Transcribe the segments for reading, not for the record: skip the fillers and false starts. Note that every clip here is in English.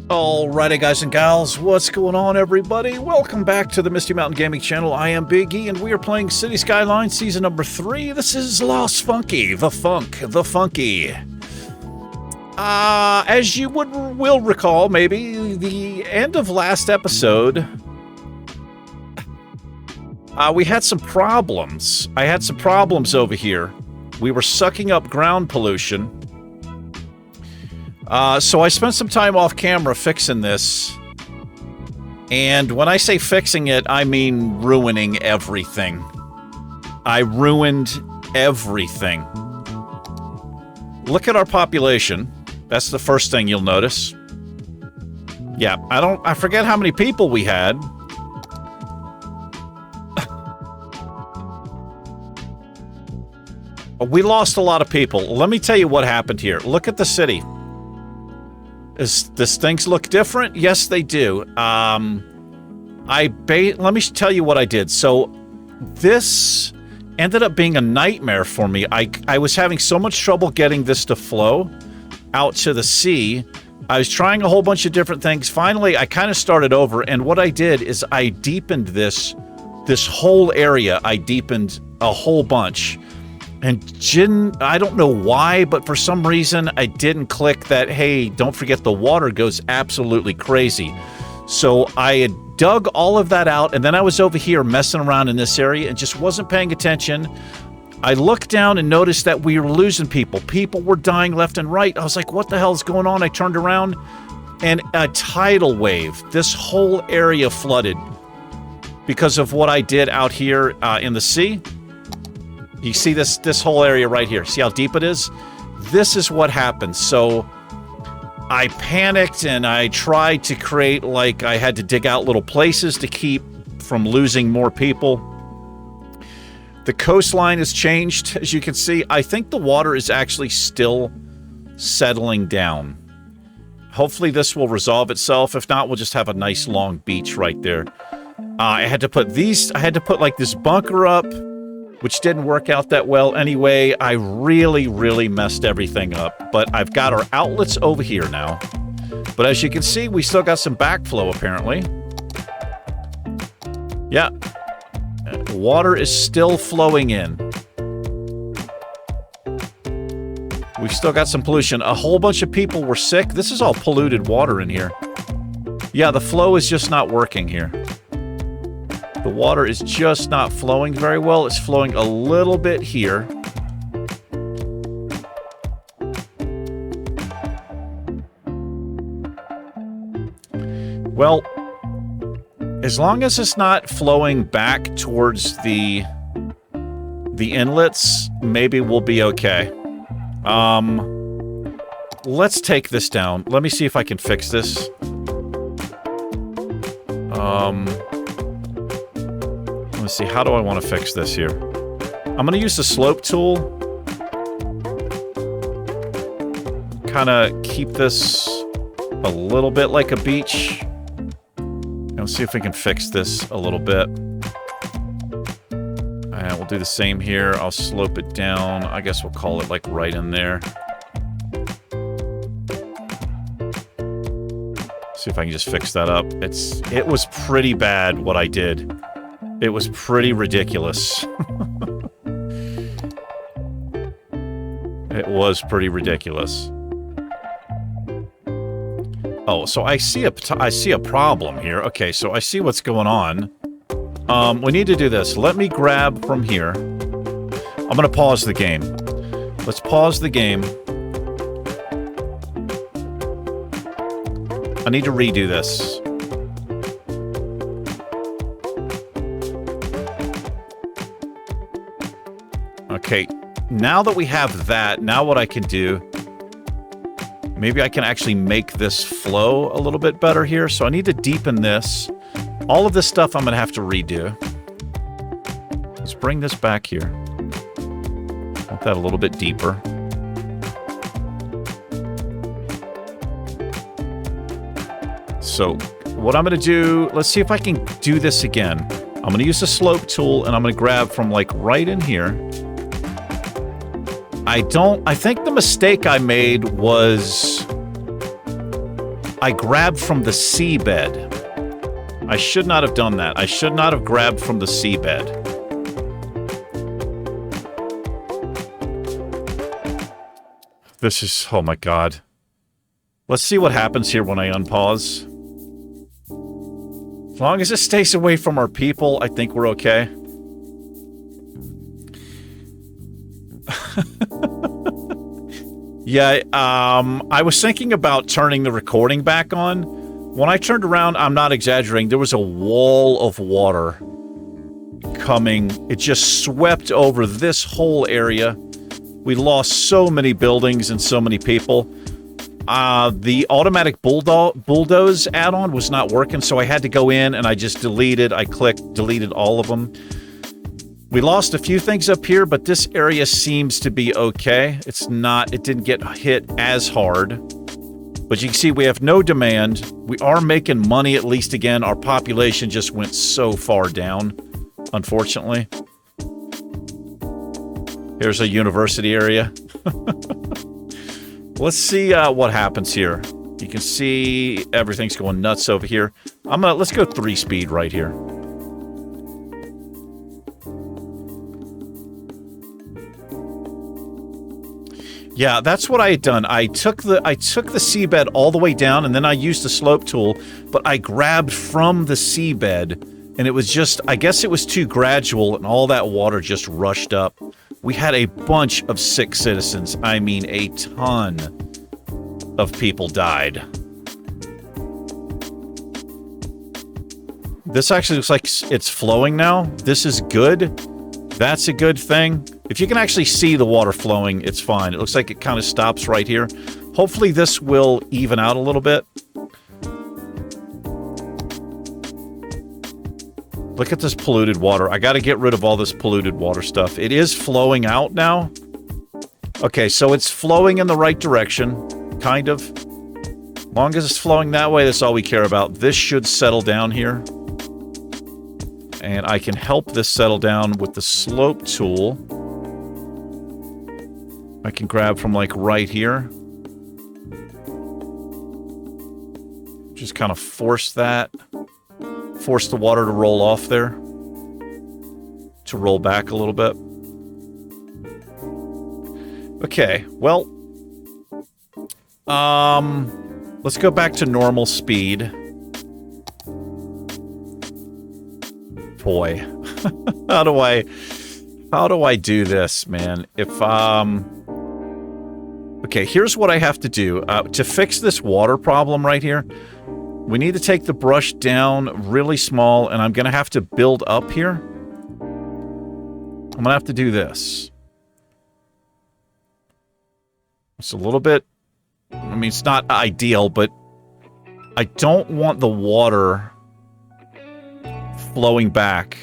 Alrighty, guys and gals, what's going on, everybody? Welcome back to the Misty Mountain Gaming Channel. I am Big E, and we are playing City Skylines Season number 3. This is Lost Funky, the funky. As you will recall, maybe, the end of last episode, we had some problems. I had some problems over here. We were sucking up ground pollution. So I spent some time off camera fixing this, and when I say fixing it, I mean ruining everything. I ruined everything. Look at our population. That's the first thing you'll notice. Yeah, I forget how many people we had. We lost a lot of people. Let me tell you what happened here. Look at the city. Does things look different? Yes, they do. Let me tell you what I did. So this ended up being a nightmare for me. I was having so much trouble getting this to flow out to the sea. I was trying a whole bunch of different things. Finally, I kind of started over, and what I did is I deepened this whole area. I deepened a whole bunch. And I don't know why, but for some reason, I didn't click that, hey, don't forget the water goes absolutely crazy. So I had dug all of that out, and then I was over here messing around in this area and just wasn't paying attention. I looked down and noticed that we were losing people. People were dying left and right. I was like, what the hell is going on? I turned around, and a tidal wave. This whole area flooded because of what I did out here in the sea. You see this whole area right here. See how deep it is? This is what happened. So I panicked and I tried to create, like, I had to dig out little places to keep from losing more people. The coastline has changed, as you can see. I think the water is actually still settling down. Hopefully this will resolve itself. If not, we'll just have a nice long beach right there. I had to put like this bunker up, which didn't work out that well anyway. I really messed everything up. But I've got our outlets over here now. But as you can see, we still got some backflow, apparently. Yeah. Water is still flowing in. We've still got some pollution. A whole bunch of people were sick. This is all polluted water in here. Yeah, the flow is just not working here. The water is just not flowing very well. It's flowing a little bit here. Well, as long as it's not flowing back towards the inlets, maybe we'll be okay. Let's take this down. Let me see if I can fix this. Let's see, how do I want to fix this here? I'm going to use the slope tool. Kind of keep this a little bit like a beach. Let's see if we can fix this a little bit. And we'll do the same here. I'll slope it down. I guess we'll call it like right in there. See if I can just fix that up. It was pretty bad what I did. It was pretty ridiculous. It was pretty ridiculous. Oh, so I see a problem here. Okay, so I see what's going on. We need to do this. Let me grab from here. I'm gonna pause the game. Let's pause the game. I need to redo this. Okay, now that we have that, now what I can do, maybe I can actually make this flow a little bit better here. So I need to deepen this. All of this stuff I'm going to have to redo. Let's bring this back here. Make that a little bit deeper. So what I'm going to do, let's see if I can do this again. I'm going to use the slope tool and I'm going to grab from like right in here. I think the mistake I made was I grabbed from the seabed. I should not have done that. I should not have grabbed from the seabed. This is... oh my god. Let's see what happens here when I unpause. As long as it stays away from our people, I think we're okay. Yeah, I was thinking about turning the recording back on. When I turned around, I'm not exaggerating, there was a wall of water coming. It just swept over this whole area. We lost so many buildings and so many people. The automatic bulldoze add-on was not working, so I had to go in and I just deleted. I clicked, deleted all of them. We lost a few things up here, but this area seems to be okay. It's not, it didn't get hit as hard. But you can see we have no demand. We are making money at least again. Our population just went so far down, unfortunately. Here's a university area. Let's see what happens here. You can see everything's going nuts over here. Let's go 3-speed right here. Yeah, that's what I had done. I took the seabed all the way down, and then I used the slope tool, but I grabbed from the seabed, and it was just, I guess it was too gradual, and all that water just rushed up. We had a bunch of sick citizens. I mean, a ton of people died. This actually looks like it's flowing now. This is good. That's a good thing. If you can actually see the water flowing, it's fine. It looks like it kind of stops right here. Hopefully this will even out a little bit. Look at this polluted water. I got to get rid of all this polluted water stuff. It is flowing out now. Okay, so it's flowing in the right direction, kind of. As long as it's flowing that way, that's all we care about. This should settle down here. And I can help this settle down with the slope tool. I can grab from, like, right here. Just kind of force that. Force the water to roll off there. To roll back a little bit. Okay, well. Let's go back to normal speed. Boy. How do I do this, man? If, okay, here's what I have to do. To fix this water problem right here, we need to take the brush down really small, and I'm going to have to build up here. I'm going to have to do this. It's a little bit... I mean, it's not ideal, but I don't want the water flowing back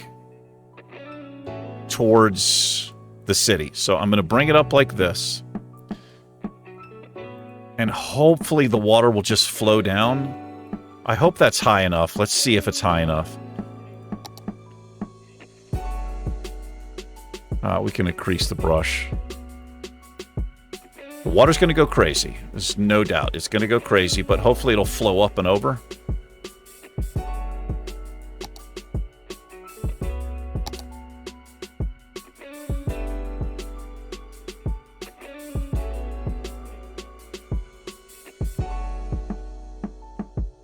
towards the city. So I'm going to bring it up like this. And hopefully the water will just flow down. I hope that's high enough. Let's see if it's high enough. We can increase the brush. The water's going to go crazy. There's no doubt. It's going to go crazy, but hopefully it'll flow up and over.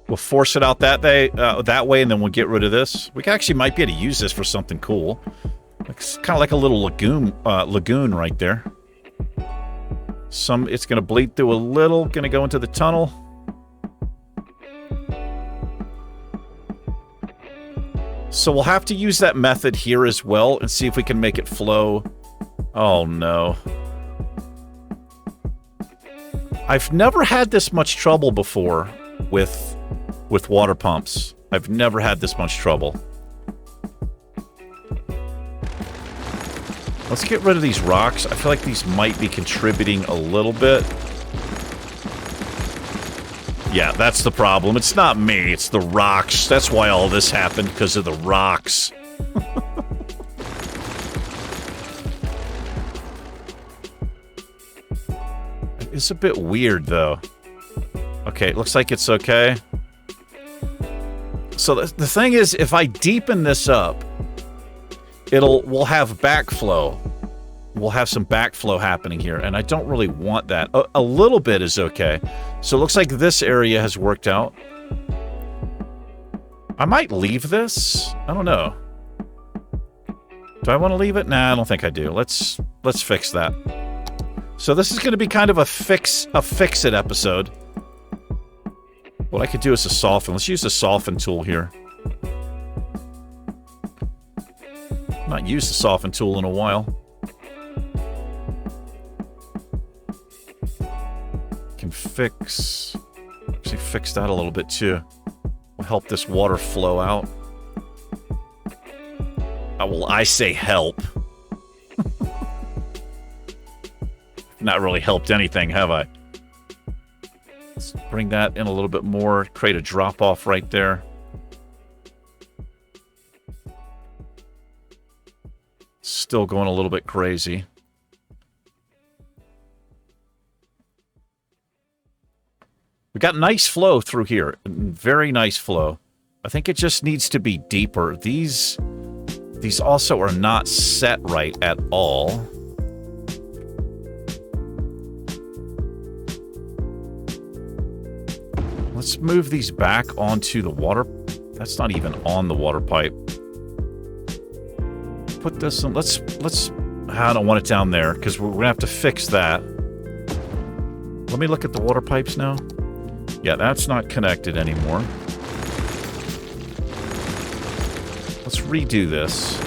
We'll force it out that way, and then we'll get rid of this. We actually might be able to use this for something cool. It's kind of like a little lagoon right there. It's going to bleed through a little, going to go into the tunnel. So we'll have to use that method here as well and see if we can make it flow. Oh no. I've never had this much trouble before with water pumps. I've never had this much trouble. Let's get rid of these rocks. I feel like these might be contributing a little bit. Yeah, that's the problem. It's not me, it's the rocks. That's why all this happened, because of the rocks. It's a bit weird, though. Okay, it looks like it's okay. So the thing is, if I deepen this up, we'll have backflow. We'll have some backflow happening here, and I don't really want that. A little bit is okay. So it looks like this area has worked out. I might leave this. I don't know. Do I want to leave it? Nah, I don't think I do. Let's fix that. So this is going to be kind of a fix-it episode. What I could do is a soften. Let's use the soften tool here. Not used the soften tool in a while. Can fix that a little bit too. Will help this water flow out. Well, I say help. Not really helped anything, have I? Let's bring that in a little bit more. Create a drop-off right there. Still going a little bit crazy. We got nice flow through here. Very nice flow. I think it just needs to be deeper. These also are not set right at all. Let's move these back onto the water. That's not even on the water pipe. Put this in. Let's. I don't want it down there because we're gonna have to fix that. Let me look at the water pipes now. Yeah, that's not connected anymore. Let's redo this.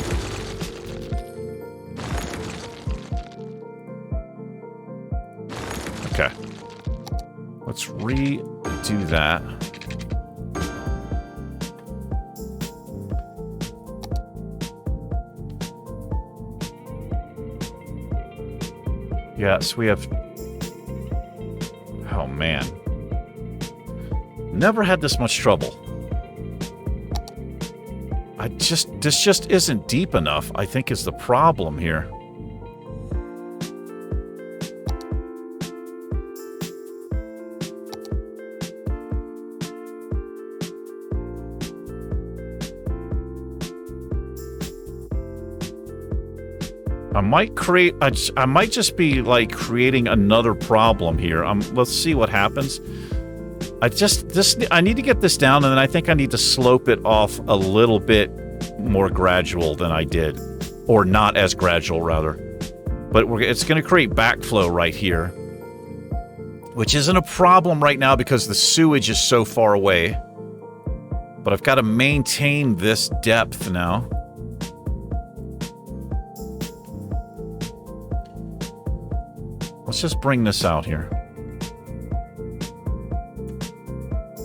Okay. Let's redo that. Yes, we have... Oh, man. Never had this much trouble. This just isn't deep enough, I think, is the problem here. I might just be like creating another problem here. Let's see what happens. I need to get this down, and then I think I need to slope it off a little bit more gradual than I did. Or not as gradual, rather. But it's going to create backflow right here. Which isn't a problem right now because the sewage is so far away. But I've got to maintain this depth now. Let's just bring this out here.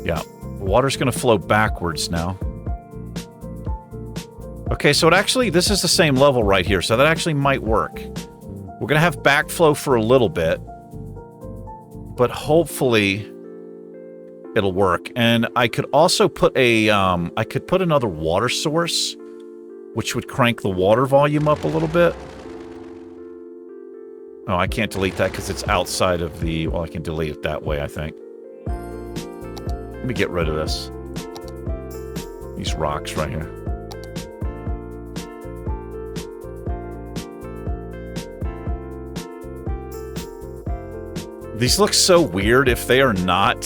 Yeah, the water's going to flow backwards now. Okay, so this is the same level right here, so that actually might work. We're going to have backflow for a little bit, but hopefully it'll work. And I could also put another water source, which would crank the water volume up a little bit. Oh, I can't delete that because it's outside of the... Well, I can delete it that way, I think. Let me get rid of this. These rocks right here. These look so weird if they are not.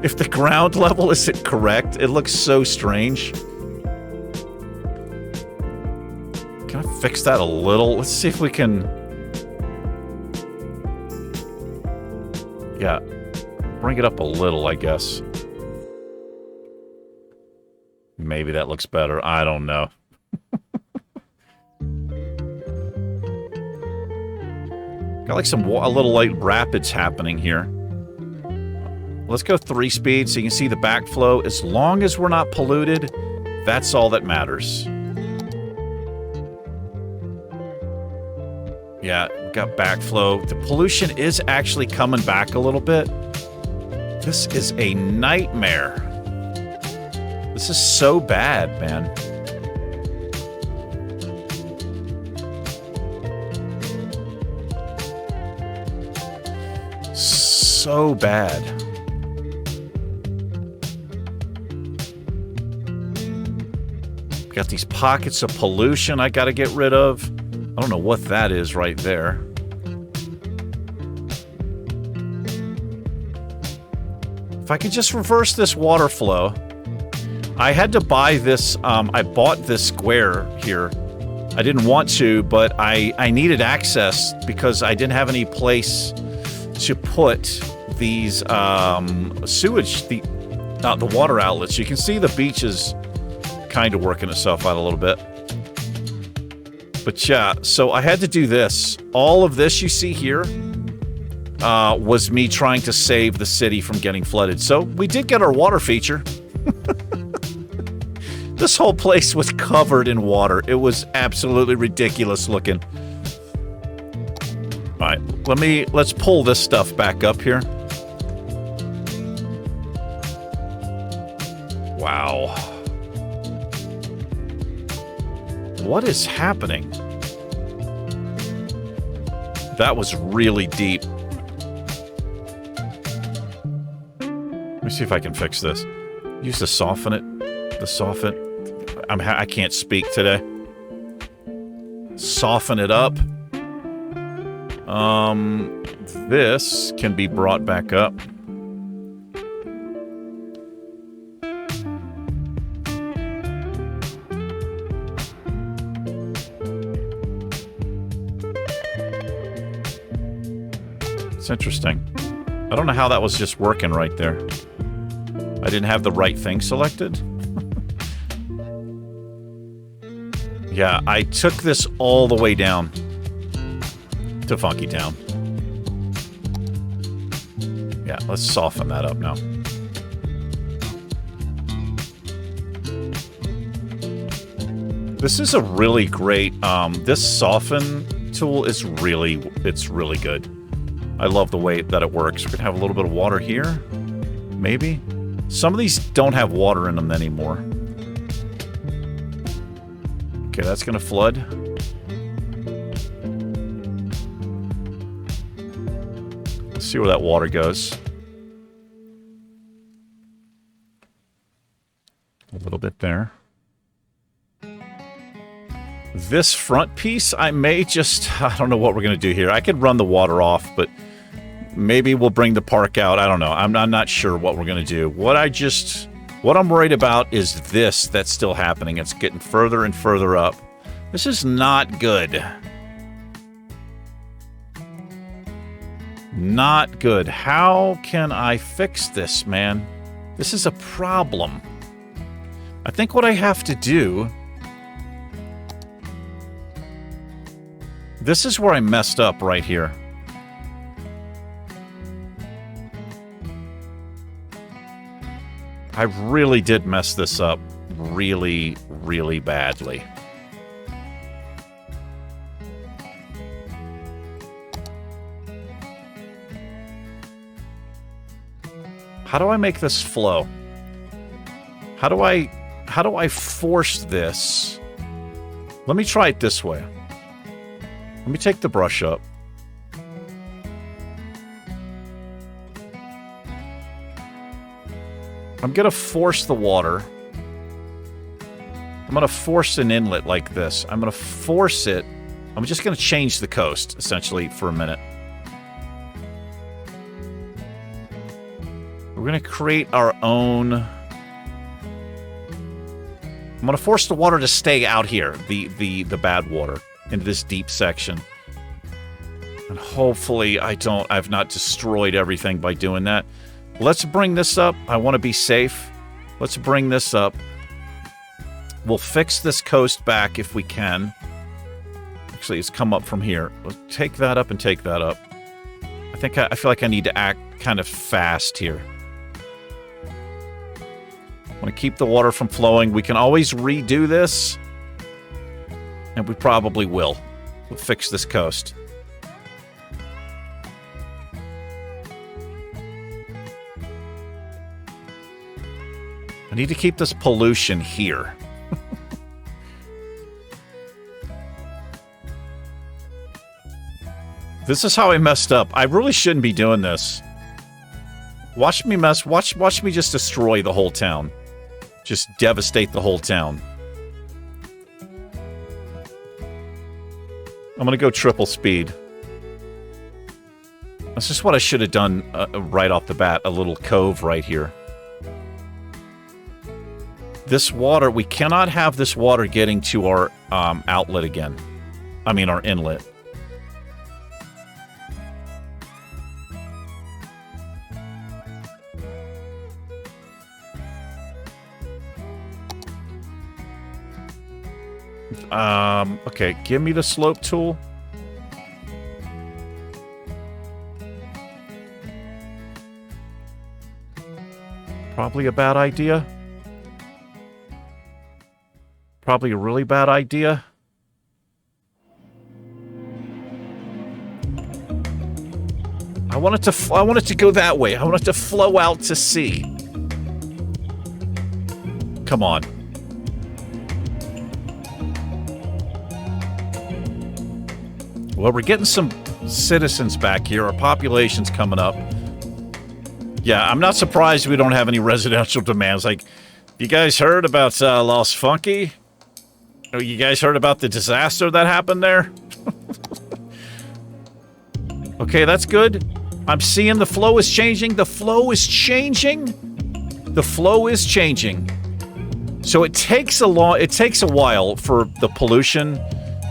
If the ground level isn't correct, it looks so strange. Can I fix that a little? Let's see if we can... Yeah. Bring it up a little, I guess. Maybe that looks better. I don't know. Got like a little light rapids happening here. Let's go 3 speed so you can see the backflow. As long as we're not polluted, that's all that matters. Yeah, we got backflow. The pollution is actually coming back a little bit. This is a nightmare. This is so bad, man. So bad. Got these pockets of pollution I gotta get rid of. I don't know what that is right there. If I could just reverse this water flow. I had to buy this, I bought this square here. I didn't want to, but I needed access because I didn't have any place to put these sewage, the water outlets. You can see the beach is kind of working itself out a little bit. But yeah, so I had to do this. All of this you see here was me trying to save the city from getting flooded. So we did get our water feature. This whole place was covered in water. It was absolutely ridiculous looking. All right, let's pull this stuff back up here. Wow. What is happening? That was really deep. Let me see if I can fix this. Use to soften it. I can't speak today. Soften it up. This can be brought back up. It's interesting. I don't know how that was just working right there. I didn't have the right thing selected. Yeah, I took this all the way down to Funky Town. Yeah, let's soften that up now. This is a really great, this soften tool is really good. I love the way that it works. We can have a little bit of water here, maybe. Some of these don't have water in them anymore. Okay, that's gonna flood. Let's see where that water goes. A little bit there. This front piece, I may just... I don't know what we're gonna do here. I could run the water off, but maybe we'll bring the park out. I don't know. I'm not sure what we're gonna do. What I'm worried about is this that's still happening. It's getting further and further up. This is not good. Not good. How can I fix this, man? This is a problem. I think what I have to do... This is where I messed up right here. I really did mess this up really, really badly. How do I make this flow? How do I force this? Let me try it this way. Let me take the brush up. I'm gonna force the water. I'm gonna force an inlet like this. I'm gonna force it. I'm just gonna change the coast, essentially, for a minute. We're gonna create our own... I'm gonna force the water to stay out here, the bad water, into this deep section. And hopefully I've not destroyed everything by doing that. Let's bring this up. I want to be safe. Let's bring this up. We'll fix this coast back if we can. Actually, it's come up from here. We'll take that up and take that up. I feel like I need to act kind of fast here. I want to keep the water from flowing. We can always redo this. And we probably will. We'll fix this coast. I need to keep this pollution here. This is how I messed up. I really shouldn't be doing this. Watch me just destroy the whole town. Just devastate the whole town. I'm going to go triple speed. That's just what I should have done right off the bat. A little cove right here. This water, we cannot have this water getting to our outlet again. I mean, our inlet. Okay, give me the slope tool. Probably a bad idea. Probably a really bad idea. I want it to go that way. I want it to flow out to sea. Come on. Well, we're getting some citizens back here. Our population's coming up. Yeah, I'm not surprised we don't have any residential demands. Like, you guys heard about Lost Funky? Oh, you guys heard about the disaster that happened there? Okay, that's good. I'm seeing the flow is changing. The flow is changing. The flow is changing. So it takes a while for the pollution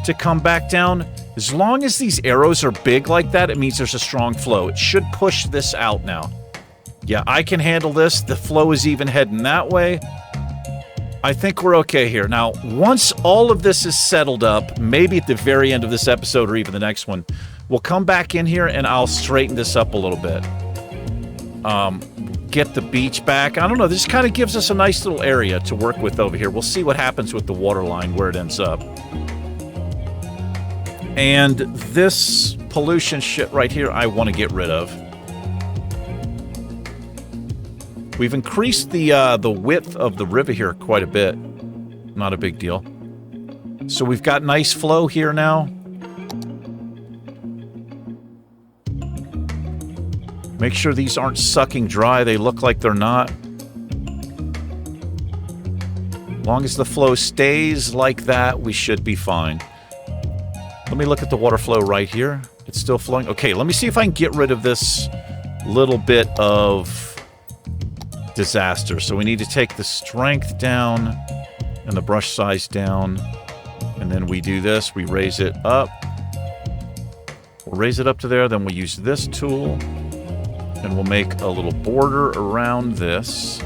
to come back down. As long as these arrows are big like that, it means there's a strong flow. It should push this out now. Yeah, I can handle this. The flow is even heading that way. I think we're okay here. Now, once all of this is settled up, maybe at the very end of this episode or even the next one, we'll come back in here and I'll straighten this up a little bit. Get the beach back. I don't know. This kind of gives us a nice little area to work with over here. We'll see what happens with the water line, where it ends up. And this pollution shit right here, I want to get rid of. We've increased the width of the river here quite a bit. Not a big deal. So we've got nice flow here now. Make sure these aren't sucking dry. They look like they're not. As long as the flow stays like that, we should be fine. Let me look at the water flow right here. It's still flowing. Okay, let me see if I can get rid of this little bit of disaster. So we need to take the strength down and the brush size down. And then we do this. We raise it up. We'll raise it up to there. Then we'll use this tool. And we'll make a little border around this.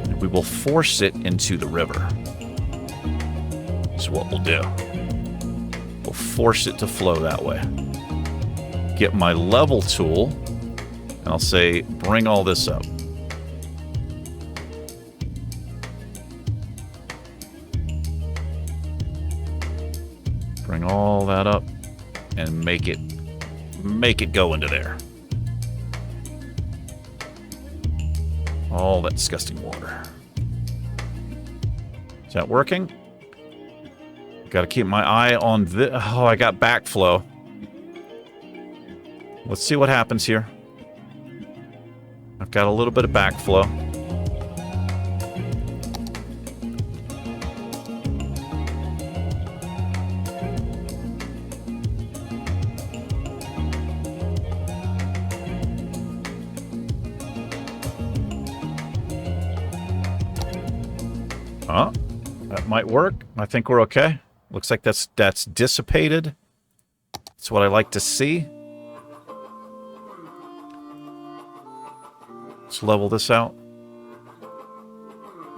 And we will force it into the river. Is what we'll do. We'll force it to flow that way. Get my level tool, and I'll say, bring all this up. Bring all that up, and make it go into there. All that disgusting water. Is that working? Got to keep my eye on this. Oh, I got backflow. Let's see what happens here. I've got a little bit of backflow. Oh, that might work. I think we're okay. Looks like that's dissipated. That's what I like to see. Let's level this out.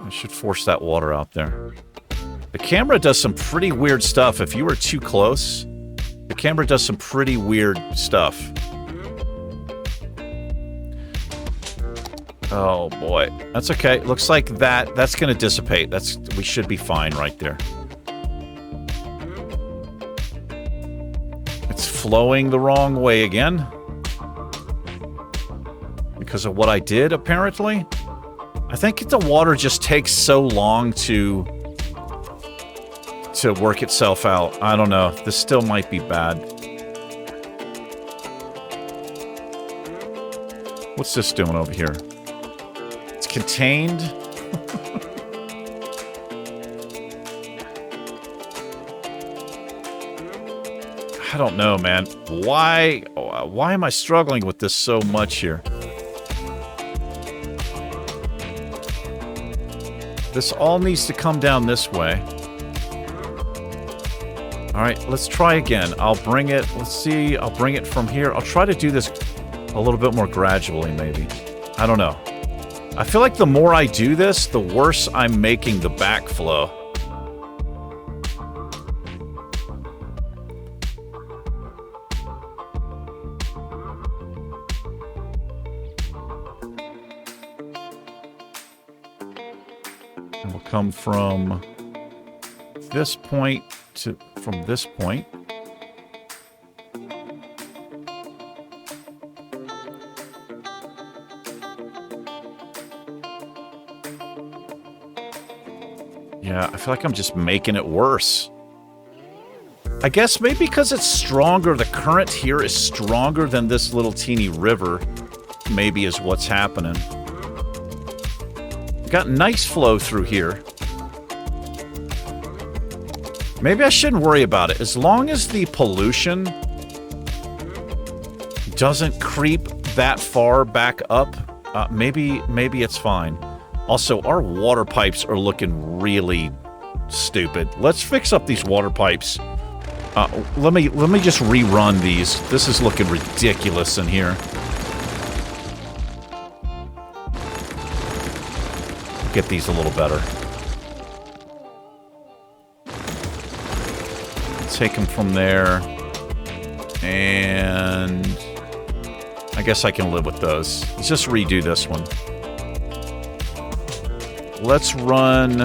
I should force that water out there. The camera does some pretty weird stuff. If you were too close, the camera does some pretty weird stuff. Oh boy. That's okay. Looks like that's going to dissipate. We should be fine right there. It's flowing the wrong way again. Because of what I did, apparently. I think the water just takes so long to work itself out. I don't know. This still might be bad. What's this doing over here? It's contained. I don't know, man. Why am I struggling with this so much here? This all needs to come down this way. All right, let's try again. I'll bring it, let's see, I'll bring it from here. I'll try to do this a little bit more gradually, maybe. I don't know. I feel like the more I do this, the worse I'm making the backflow. And we'll come from this point to from this point. Yeah, I feel like I'm just making it worse. I guess maybe because it's stronger, the current here is stronger than this little teeny river, maybe is what's happening. Got nice flow through here. Maybe I shouldn't worry about it. As long as the pollution doesn't creep that far back up, maybe it's fine. Also, our water pipes are looking really stupid. Let's fix up these water pipes. Let me just rerun these. This is looking ridiculous in here. Get these a little better. Take them from there. And I guess I can live with those. Let's just redo this one. Let's run...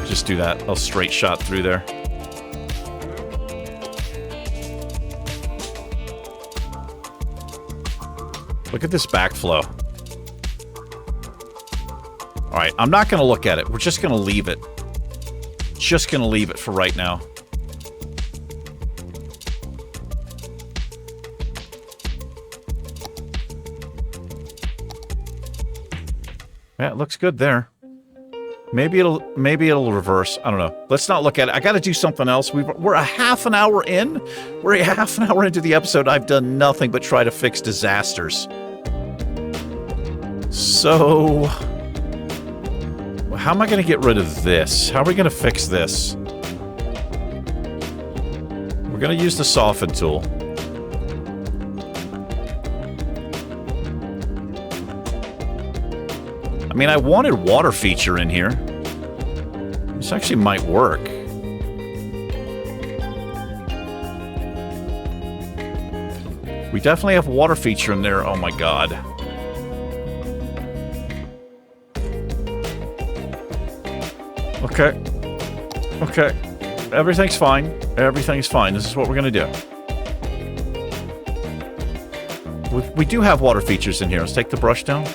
Just do that. A straight shot through there. Look at this backflow. Alright, I'm not going to look at it. We're just going to leave it. Just going to leave it for right now. Yeah, it looks good there. Maybe it'll reverse. I don't know. Let's not look at it. I got to do something else. We're a half an hour in. We're a half an hour into the episode. I've done nothing but try to fix disasters. So, how am I going to get rid of this? How are we going to fix this? We're going to use the soften tool. I mean, I wanted water feature in here. This actually might work. We definitely have water feature in there. Oh my god. Okay. Okay. Everything's fine. Everything's fine. This is what we're gonna do. We do have water features in here. Let's take the brush down.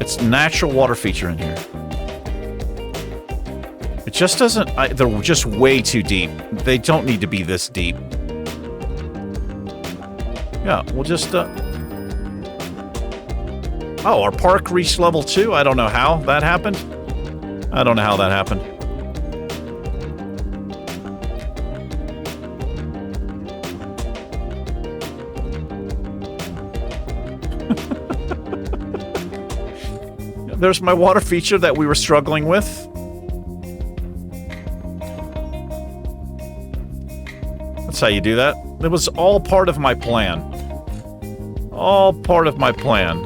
It's natural water feature in here. It just doesn't... they're just way too deep. They don't need to be this deep. Yeah, we'll just... Oh, our park reached level 2? I don't know how that happened. I don't know how that happened. There's my water feature that we were struggling with. That's how you do that. It was all part of my plan. All part of my plan.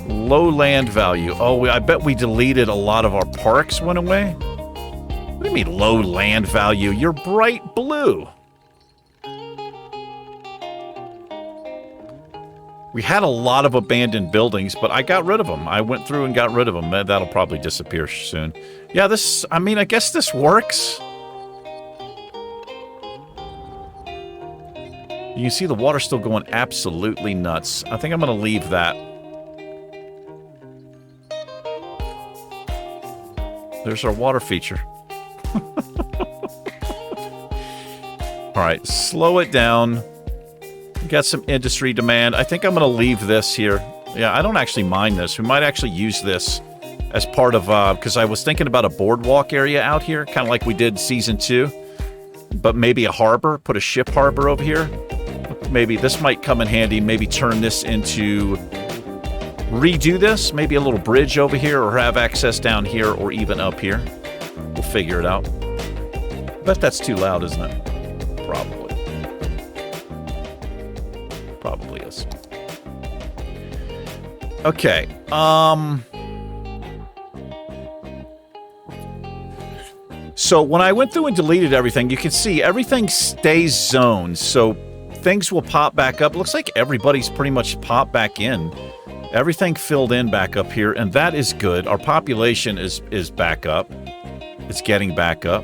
Low land value. Oh, I bet we deleted a lot of our parks went away. What do you mean low land value? You're bright blue. We had a lot of abandoned buildings, but I got rid of them. I went through and got rid of them. That'll probably disappear soon. Yeah, this... I mean, I guess this works. You can see the water still going absolutely nuts. I think I'm going to leave that. There's our water feature. Alright, slow it down. Got some industry demand. I think I'm going to leave this here. Yeah, I don't actually mind this. We might actually use this as part of, because I was thinking about a boardwalk area out here, kind of like we did Season 2, but maybe a harbor, put a ship harbor over here. Maybe this might come in handy, maybe turn this into, redo this, maybe a little bridge over here, or have access down here, or even up here. We'll figure it out. Bet that's too loud, isn't it? Probably. Probably is. Okay, so when I went through and deleted everything, you can see everything stays zoned, so things will pop back up. Looks like everybody's pretty much popped back in. Everything filled in back up here, and that is good. Our population is back up. It's getting back up.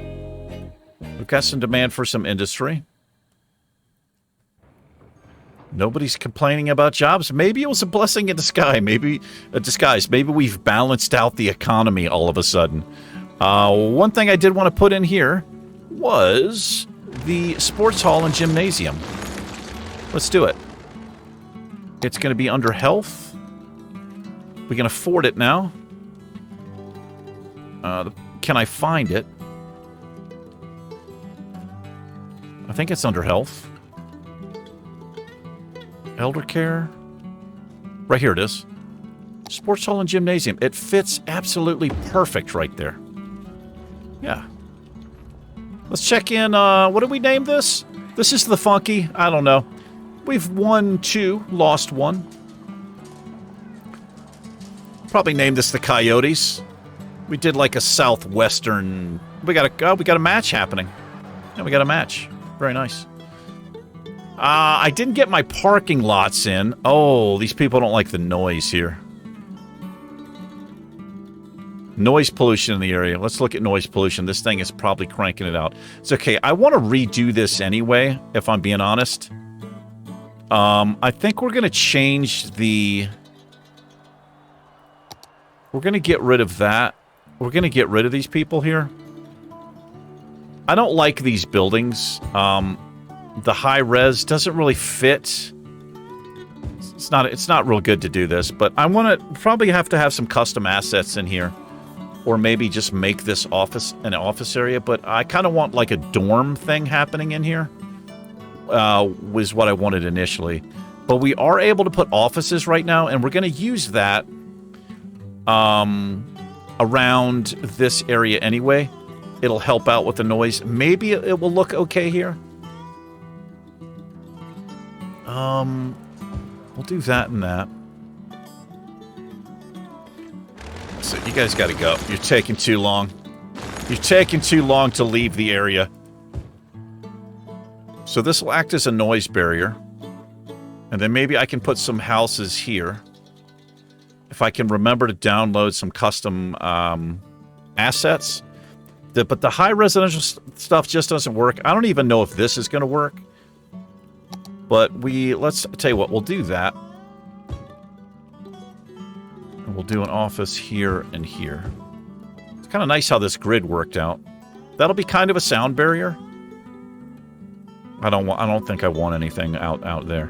We've got some demand for some industry. Nobody's complaining about jobs. Maybe it was a blessing in disguise. Maybe we've balanced out the economy all of a sudden. One thing I did want to put in here was the sports hall and gymnasium. Let's do it. It's going to be under health. We can afford it now. Can I find it? I think it's under health. Elder care. Right here it is. Sports hall and gymnasium. It fits absolutely perfect right there. Yeah. Let's check in. What did we name this? This is the funky. I don't know. We've won 2, lost 1. Probably named this the Coyotes. We did like a Southwestern. We got a match happening. Yeah, we got a match. Very nice. I didn't get my parking lots in. Oh, these people don't like the noise here. Noise pollution in the area. Let's look at noise pollution. This thing is probably cranking it out. It's okay. I want to redo this anyway, if I'm being honest. I think we're going to change the... We're going to get rid of that. We're going to get rid of these people here. I don't like these buildings. The high res doesn't really fit. It's not real good to do this, but I want to probably have to have some custom assets in here, or maybe just make this office an office area. But I kind of want like a dorm thing happening in here. Was what I wanted initially, but we are able to put offices right now, and we're going to use that around this area anyway. It'll help out with the noise. Maybe it will look okay here. We'll do that and that. So you guys got to go. You're taking too long. You're taking too long to leave the area. So this will act as a noise barrier. And then maybe I can put some houses here. If I can remember to download some custom assets. But the high residential stuff just doesn't work. I don't even know if this is going to work. But let's tell you what, we'll do that. And we'll do an office here and here. It's kind of nice how this grid worked out. That'll be kind of a sound barrier. I don't think I want anything out there.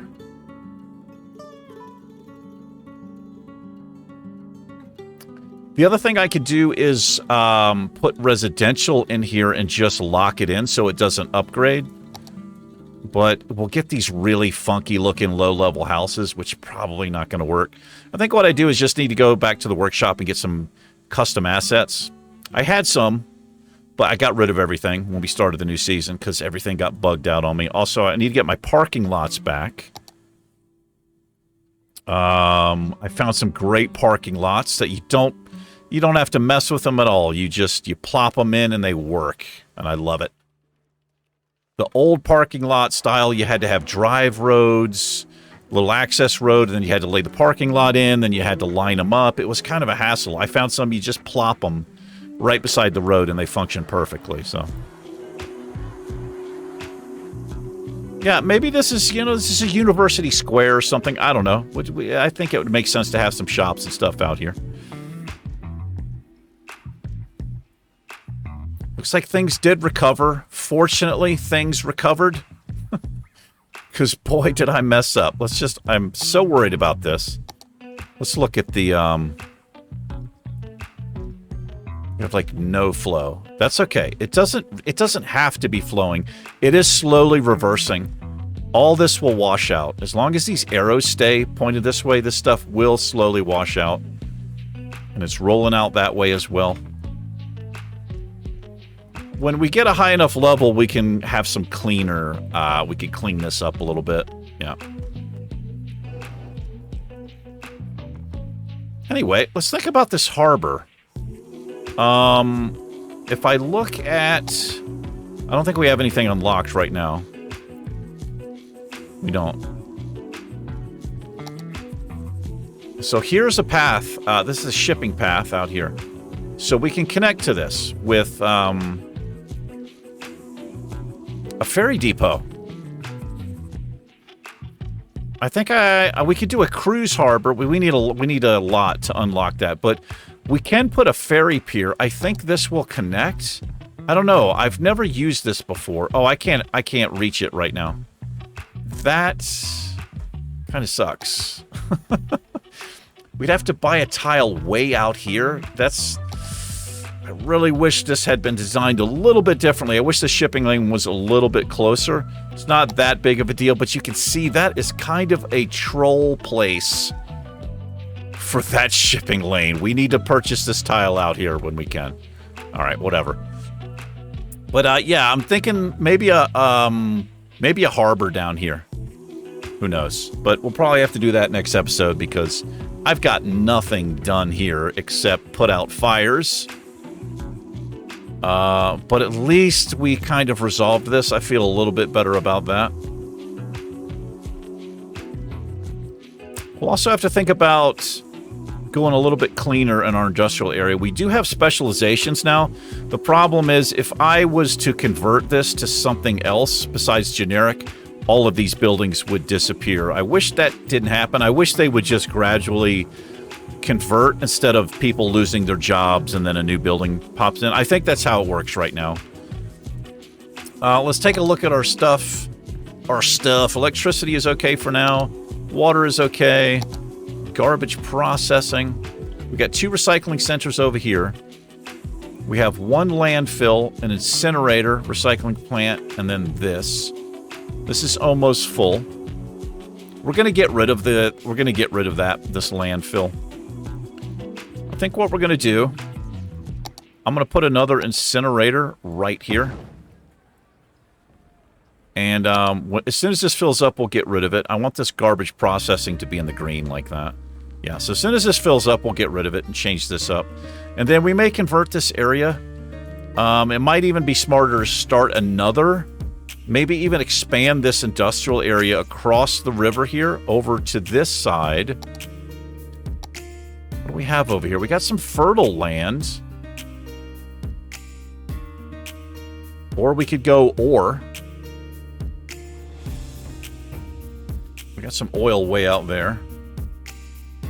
The other thing I could do is put residential in here and just lock it in so it doesn't upgrade. But we'll get these really funky looking low-level houses, which probably not going to work. I think what I do is just need to go back to the workshop and get some custom assets. I had some, but I got rid of everything when we started the new season because everything got bugged out on me. Also, I need to get my parking lots back. I found some great parking lots that you don't have to mess with them at all. You plop them in and they work, and I love it. The old parking lot style, you had to have drive roads, little access road, and then you had to lay the parking lot in, then you had to line them up. It was kind of a hassle. I found some, you just plop them right beside the road, and they function perfectly, so. Yeah, maybe this is a university square or something. I don't know. I think it would make sense to have some shops and stuff out here. Looks like things did recover. Fortunately, things recovered. Because, boy, did I mess up. I'm so worried about this. Let's look at the, We have like no flow. That's okay. It doesn't have to be flowing. It is slowly reversing. All this will wash out. As long as these arrows stay pointed this way, this stuff will slowly wash out. And it's rolling out that way as well. When we get a high enough level, we can have some cleaner. We can clean this up a little bit. Yeah. Anyway, let's think about this harbor. If I look at... I don't think we have anything unlocked right now. We don't. So here's a path. This is a shipping path out here. So we can connect to this with a ferry depot. I think we could do a cruise harbor. We need a lot to unlock that, but we can put a ferry pier. I think this will connect. I don't know. I've never used this before. Oh, I can't reach it right now. That kind of sucks. We'd have to buy a tile way out here. I really wish this had been designed a little bit differently. I wish the shipping lane was a little bit closer. It's not that big of a deal, but you can see that is kind of a troll place for that shipping lane. We need to purchase this tile out here when we can. All right, whatever. But yeah, I'm thinking maybe a harbor down here. Who knows? But we'll probably have to do that next episode because I've got nothing done here except put out fires. But at least we kind of resolved this. I feel a little bit better about that. We'll also have to think about going a little bit cleaner in our industrial area. We do have specializations now. The problem is if I was to convert this to something else besides generic, all of these buildings would disappear. I wish that didn't happen. I wish they would just gradually convert instead of people losing their jobs and then a new building pops in. I think that's how it works right now. Let's take a look at our stuff. Electricity is okay for now. Water is okay. Garbage processing. We got 2 recycling centers over here. We have 1 landfill, an incinerator, recycling plant, and then this. This is almost full. We're gonna get rid of this landfill. I think what we're gonna do, I'm gonna put another incinerator right here. And as soon as this fills up, we'll get rid of it. I want this garbage processing to be in the green like that. Yeah, so as soon as this fills up, we'll get rid of it and change this up. And then we may convert this area. It might even be smarter to start another, maybe even expand this industrial area across the river here over to this side. What do we have over here? We got some fertile land. Or we could go ore. We got some oil way out there.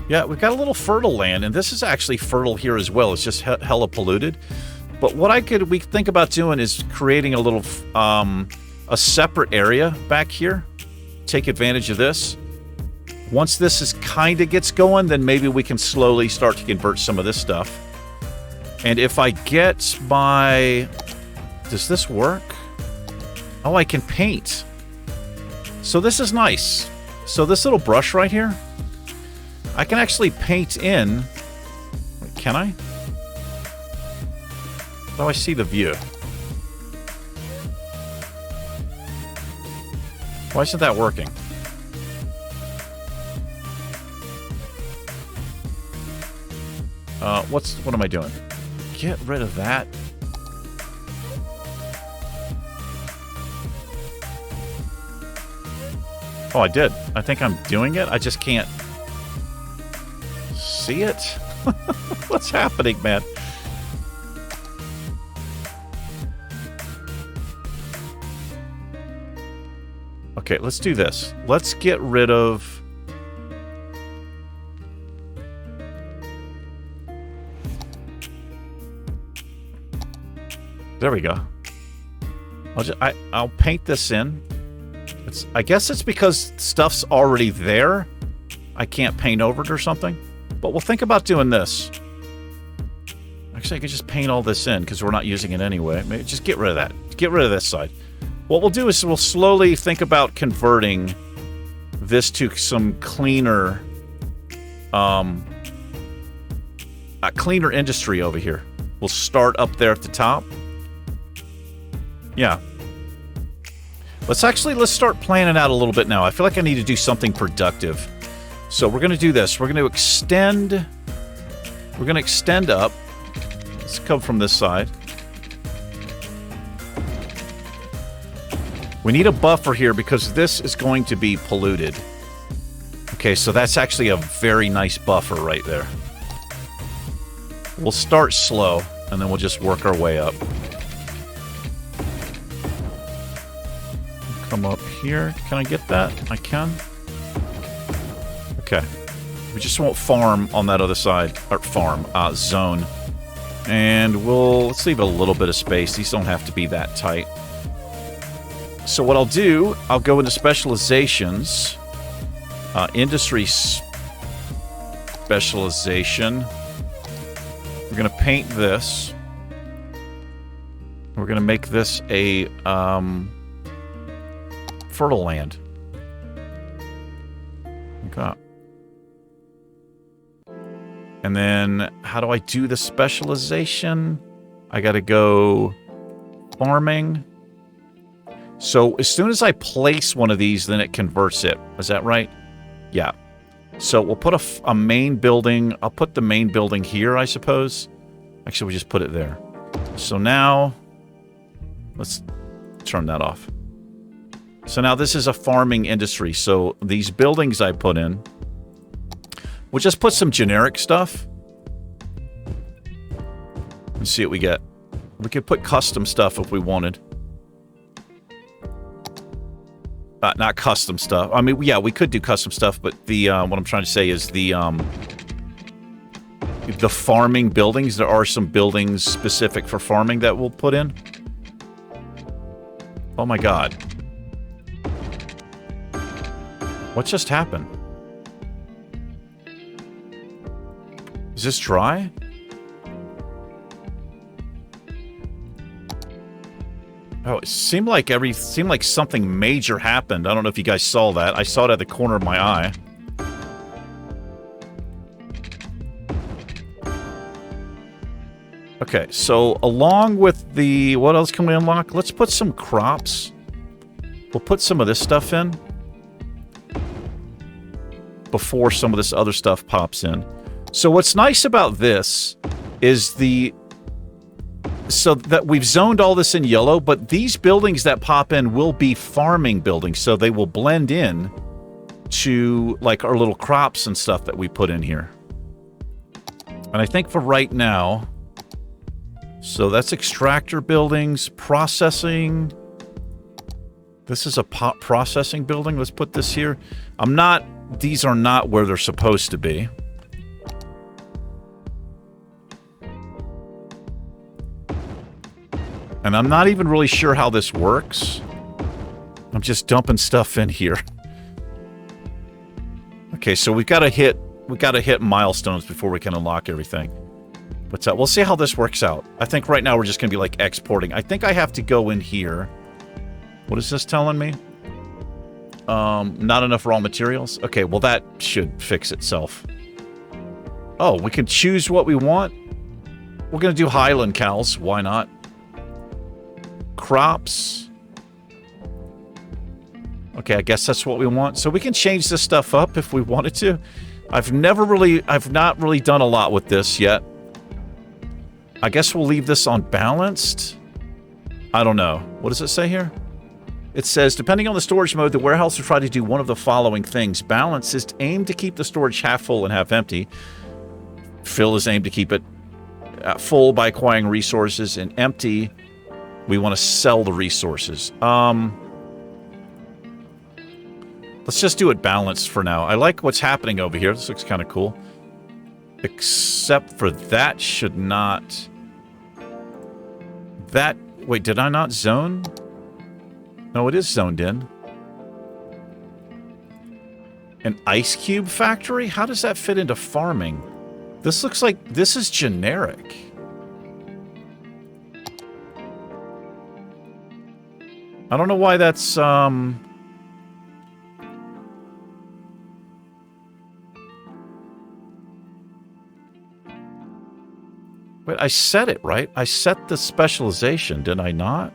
Yeah, we've got a little fertile land, and this is actually fertile here as well. It's just hella polluted. But what we think about doing is creating a little, a separate area back here. Take advantage of this. Once this kind of gets going, then maybe we can slowly start to convert some of this stuff. And if I get my... Does this work? Oh, I can paint. So this is nice. So this little brush right here, I can actually paint in... Wait, can I? Oh, I see the view. Why isn't that working? What am I doing? Get rid of that. Oh, I did. I think I'm doing it. I just can't see it. What's happening, man? Okay, let's do this. Let's get rid of... There we go. I'll paint this in. I guess it's because stuff's already there. I can't paint over it or something. But we'll think about doing this. Actually, I could just paint all this in because we're not using it anyway. Maybe just get rid of that. Get rid of this side. What we'll do is we'll slowly think about converting this to some cleaner, cleaner industry over here. We'll start up there at the top. Yeah. Let's start planning out a little bit now. I feel like I need to do something productive. So we're going to do this. We're going to extend up. Let's come from this side. We need a buffer here because this is going to be polluted. Okay, so that's actually a very nice buffer right there. We'll start slow, and then we'll just work our way up. Come up here. Can I get that? I can. Okay. We just won't farm on that other side. Or zone. And let's leave a little bit of space. These don't have to be that tight. So what I'll do, I'll go into specializations. Industry specialization. We're going to paint this. We're going to make this a fertile land. Okay. And then, how do I do the specialization? I got to go farming. So as soon as I place one of these, then it converts it. Is that right? Yeah. So we'll put a main building. I'll put the main building here, I suppose. Actually, we just put it there. So now, let's turn that off. So now this is a farming industry. So these buildings I put in, we'll just put some generic stuff. Let's see what we get. We could put custom stuff if we wanted. Not custom stuff. I mean, yeah, we could do custom stuff, but the what I'm trying to say is the farming buildings. There are some buildings specific for farming that we'll put in. Oh my god. What just happened? Is this dry? Oh, it seemed like something major happened. I don't know if you guys saw that. I saw it at the corner of my eye. Okay, so along with the... What else can we unlock? Let's put some crops. We'll put some of this stuff in before some of this other stuff pops in. So what's nice about this is so that we've zoned all this in yellow, but these buildings that pop in will be farming buildings, so they will blend in to like our little crops and stuff that we put in here. And I think for right now, so that's extractor buildings, processing. This is a processing building. Let's put this here. These are not where they're supposed to be. And I'm not even really sure how this works. I'm just dumping stuff in here. Okay, so we've got to hit milestones before we can unlock everything. But we'll see how this works out. I think right now we're just going to be like exporting. I think I have to go in here. What is this telling me? Not enough raw materials. Okay, well that should fix itself. Oh, we can choose what we want. We're going to do Highland cows. Why not? Crops. Okay, I guess that's what we want. So we can change this stuff up if we wanted to. I've not really done a lot with this yet. I guess we'll leave this on balanced. I don't know. What does it say here? It says, depending on the storage mode, the warehouse will try to do one of the following things. Balance is aimed to keep the storage half full and half empty. Fill is aimed to keep it full by acquiring resources, and empty, we want to sell the resources. Let's just do it balanced for now. I like what's happening over here. This looks kind of cool. Except for that should not... That... Wait, did I not zone? No, it is zoned in. An ice cube factory? How does that fit into farming? This looks like... This is generic. I don't know why that's, Wait, I set it, right? I set the specialization, did I not?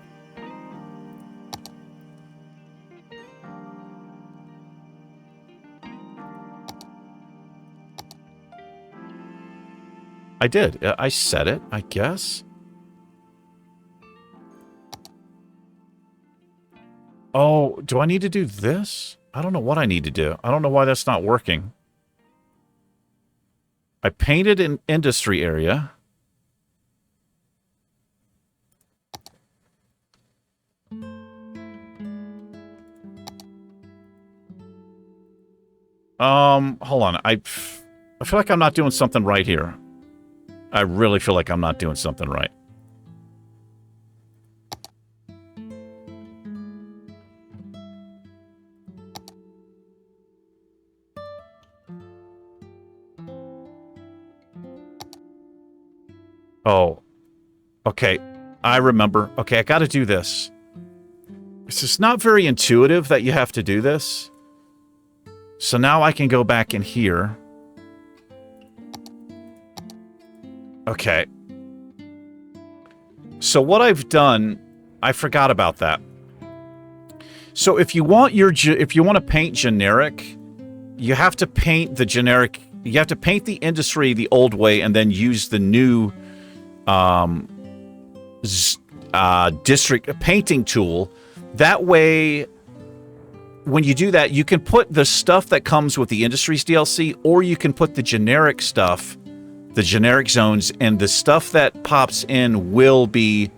I did. I set it, I guess. Oh, do I need to do this? I don't know what I need to do. I don't know why that's not working. I painted an industry area. Hold on. I feel like I'm not doing something right here. I really feel like I'm not doing something right. Oh. Okay. I remember. Okay, I got to do this. It's just not very intuitive that you have to do this. So now I can go back in here. Okay. So what I've done, I forgot about that. So if you want to paint generic, you have to paint the generic. You have to paint the industry the old way, and then use the new district painting tool. That way, when you do that, you can put the stuff that comes with the Industries DLC, or you can put the generic stuff, the generic zones, and the stuff that pops in will be,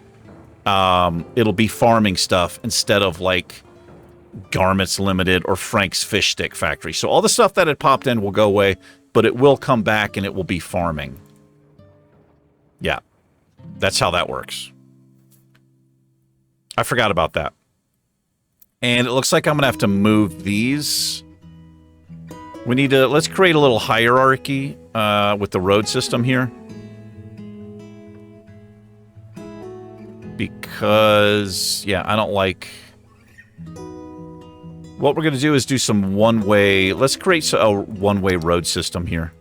it'll be farming stuff instead of like Garments Limited or Frank's Fish Stick Factory. So all the stuff that had popped in will go away, but it will come back and it will be farming. Yeah, that's how that works. I forgot about that. And it looks like I'm going to have to move these. We need to, let's create a little hierarchy with the road system here. Because, yeah, I don't like... What we're going to do is do some one-way... Let's create a one-way road system here.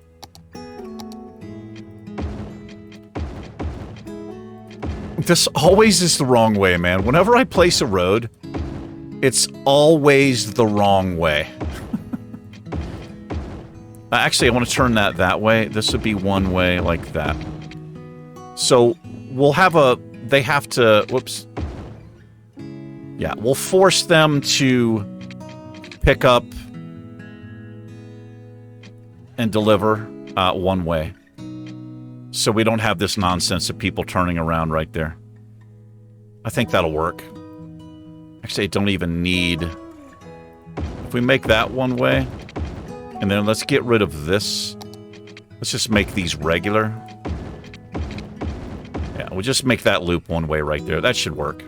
This always is the wrong way, man. Whenever I place a road... It's always the wrong way. Actually, I want to turn that way. This would be one way like that. So we'll have a... They have to... Whoops. Yeah, we'll force them to pick up and deliver one way. So we don't have this nonsense of people turning around right there. I think that'll work. Actually, I don't even need... If we make that one way, and then let's get rid of this. Let's just make these regular. Yeah, we'll just make that loop one way right there. That should work.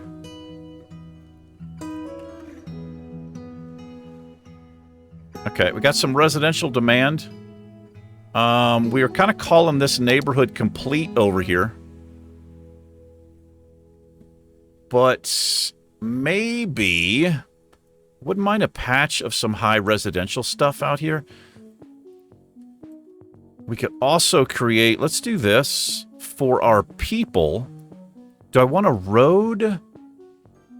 Okay, we got some residential demand. We are kind of calling this neighborhood complete over here. But... Maybe... Wouldn't mind a patch of some high residential stuff out here. We could also create... Let's do this for our people. Do I want a road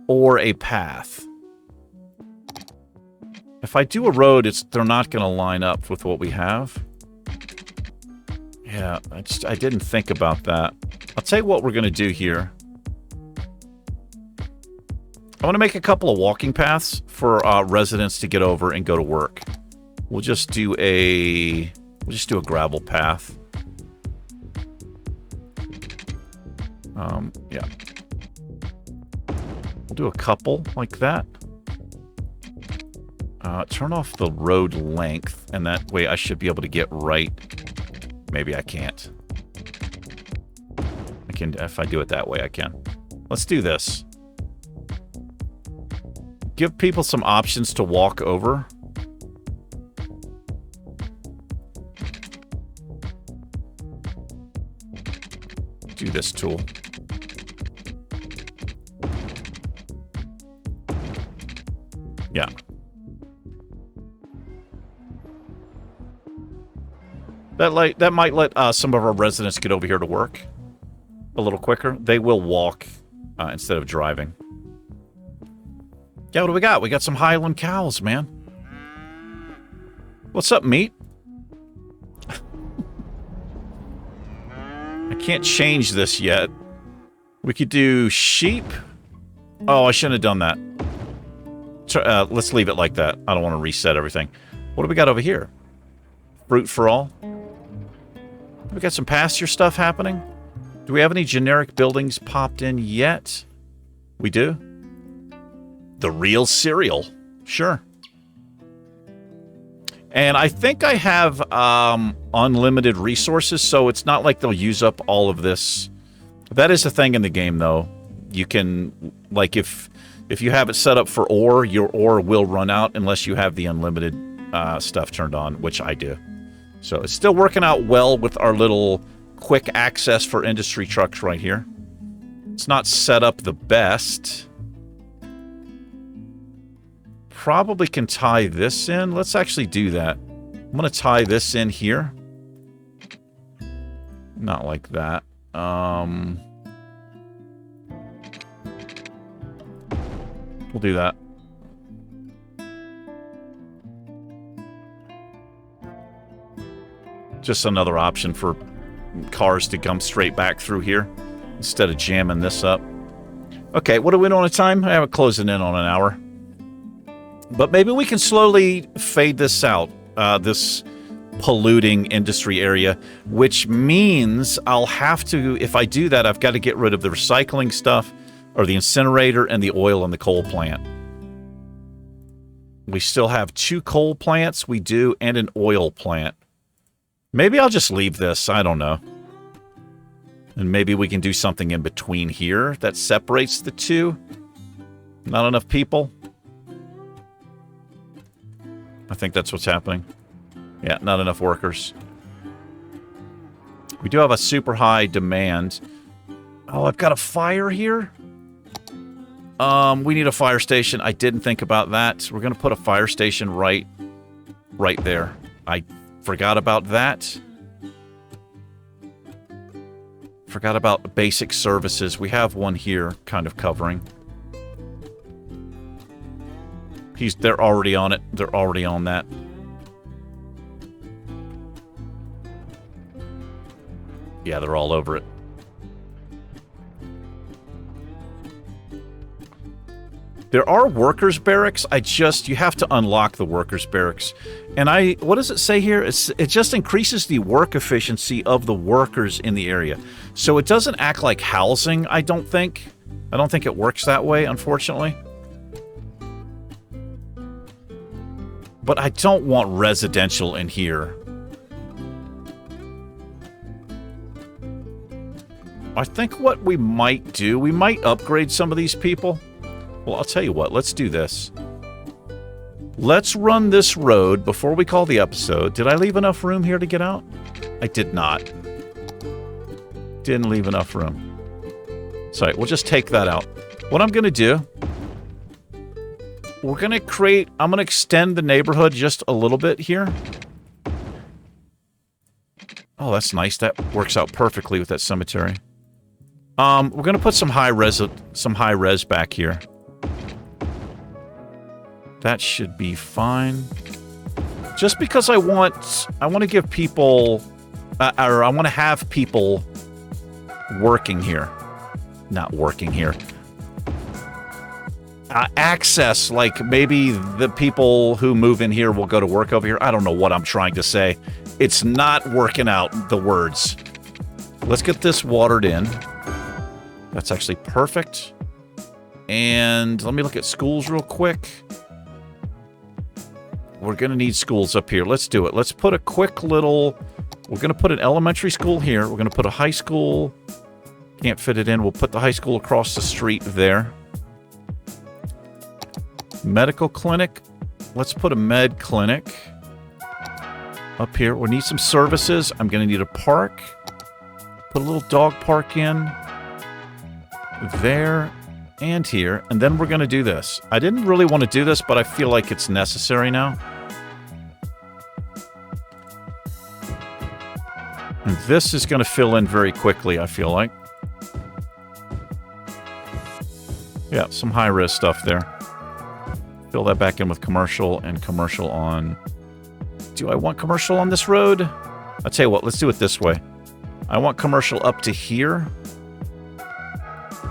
or a path? If I do a road, they're not going to line up with what we have. Yeah, I didn't think about that. I'll tell you what we're going to do here. I want to make a couple of walking paths for residents to get over and go to work. We'll just do a gravel path. Yeah. We'll do a couple like that. Turn off the road length, and that way I should be able to get right. Maybe I can't. I can, if I do it that way, I can. Let's do this. Give people some options to walk over. Do this tool. That might let some of our residents get over here to work a little quicker. They will walk instead of driving. Yeah, what do we got? We got some Highland cows, man. What's up, meat? I can't change this yet. We could do sheep. Oh, I shouldn't have done that. Let's leave it like that. I don't want to reset everything. What do we got over here? Fruit for all. We got some pasture stuff happening. Do we have any generic buildings popped in yet? We do. The real cereal. Sure. And I think I have unlimited resources, so it's not like they'll use up all of this. That is a thing in the game, though. You can, like, if you have it set up for ore, your ore will run out unless you have the unlimited stuff turned on, which I do. So it's still working out well with our little quick access for industry trucks right here. It's not set up the best. Probably can tie this in. Let's actually do that. I'm going to tie this in here. Not like that. We'll do that. Just another option for cars to come straight back through here instead of jamming this up. Okay, what are we doing on time? I have it closing in on an hour. But maybe we can slowly fade this out, this polluting industry area, which means I'll have to, if I do that, I've got to get rid of the recycling stuff, or the incinerator, and the oil and the coal plant. We still have 2 coal plants, we do, and an oil plant. Maybe I'll just leave this, I don't know. And maybe we can do something in between here that separates the two. Not enough people. I think that's what's happening. Yeah, not enough workers. We do have a super high demand. Oh, I've got a fire here? We need a fire station. I didn't think about that. We're going to put a fire station right there. I forgot about that. Forgot about basic services. We have one here kind of covering. They're already on it. They're already on that. Yeah, they're all over it. There are workers' barracks. You have to unlock the workers' barracks. And what does it say here? It just increases the work efficiency of the workers in the area. So it doesn't act like housing, I don't think. I don't think it works that way, unfortunately. But I don't want residential in here. I think what we might do, we might upgrade some of these people. Well, I'll tell you what, let's do this. Let's run this road before we call the episode. Did I leave enough room here to get out? I did not. Didn't leave enough room. Sorry, we'll just take that out. What I'm going to do, I'm going to extend the neighborhood just a little bit here. Oh, that's nice. That works out perfectly with that cemetery. We're going to put some high res back here. That should be fine. Just because I want to give people, or I want to have people working here. Not working here. Access, like maybe the people who move in here will go to work over here. I don't know what I'm trying to say. It's not working out, the words. Let's get this watered in. That's actually perfect. And let me look at schools real quick. We're going to need schools up here. Let's do it. Let's put a quick little... We're going to put an elementary school here. We're going to put a high school. Can't fit it in. We'll put the high school across the street there. Medical clinic. Let's put a med clinic up here. We need some services. I'm going to need a park. Put a little dog park in. There and here. And then we're going to do this. I didn't really want to do this, but I feel like it's necessary now. And this is going to fill in very quickly, I feel like. Yeah, some high-res stuff there. Fill that back in with commercial and commercial on... Do I want commercial on this road? I'll tell you what, let's do it this way. I want commercial up to here.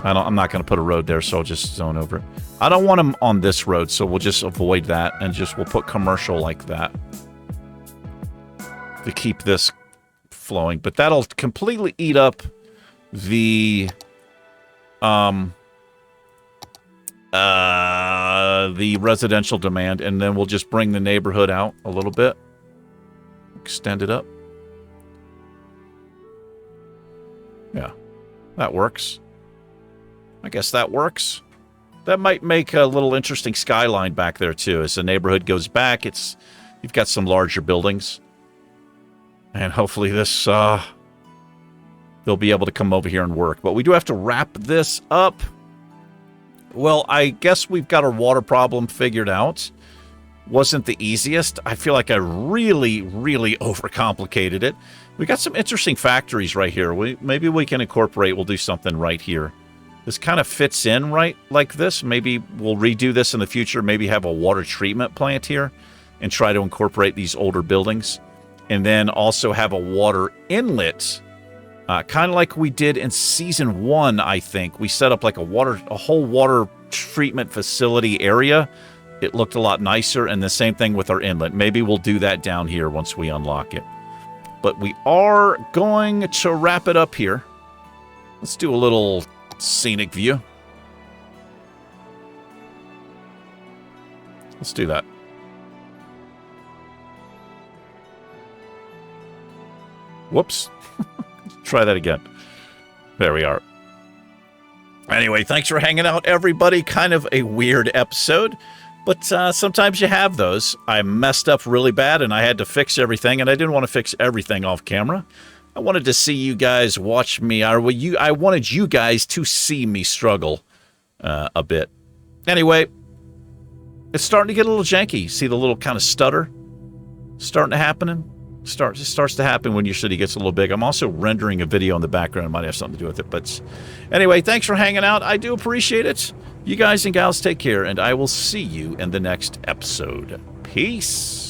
I'm not going to put a road there, so I'll just zone over it. I don't want them on this road, so we'll just avoid that, and we'll put commercial like that to keep this flowing. But that'll completely eat up the residential demand, and then we'll just bring the neighborhood out a little bit. Extend it up. Yeah, that works. I guess that works. That might make a little interesting skyline back there, too. As the neighborhood goes back, you've got some larger buildings. And hopefully this, they'll be able to come over here and work. But we do have to wrap this up. Well, I guess we've got our water problem figured out. Wasn't the easiest. I feel like I really, really overcomplicated it. We got some interesting factories right here. Maybe we can incorporate, we'll do something right here. This kind of fits in right like this. Maybe we'll redo this in the future. Maybe have a water treatment plant here and try to incorporate these older buildings. And then also have a water inlet, kind of like we did in Season 1, I think. We set up like a whole water treatment facility area. It looked a lot nicer, and the same thing with our inlet. Maybe we'll do that down here once we unlock it. But we are going to wrap it up here. Let's do a little scenic view. Let's do that. Whoops. Try that again. There we are. Anyway, thanks for hanging out, everybody. Kind of a weird episode, but sometimes you have those. I messed up really bad, and I had to fix everything, and I didn't want to fix everything off camera. I wanted to see you guys watch me. I wanted you guys to see me struggle a bit. Anyway, it's starting to get a little janky. See the little kind of stutter starting to happen? It starts to happen when your city gets a little big. I'm also rendering a video in the background. It might have something to do with it. But anyway, thanks for hanging out. I do appreciate it. You guys and gals take care, and I will see you in the next episode. Peace.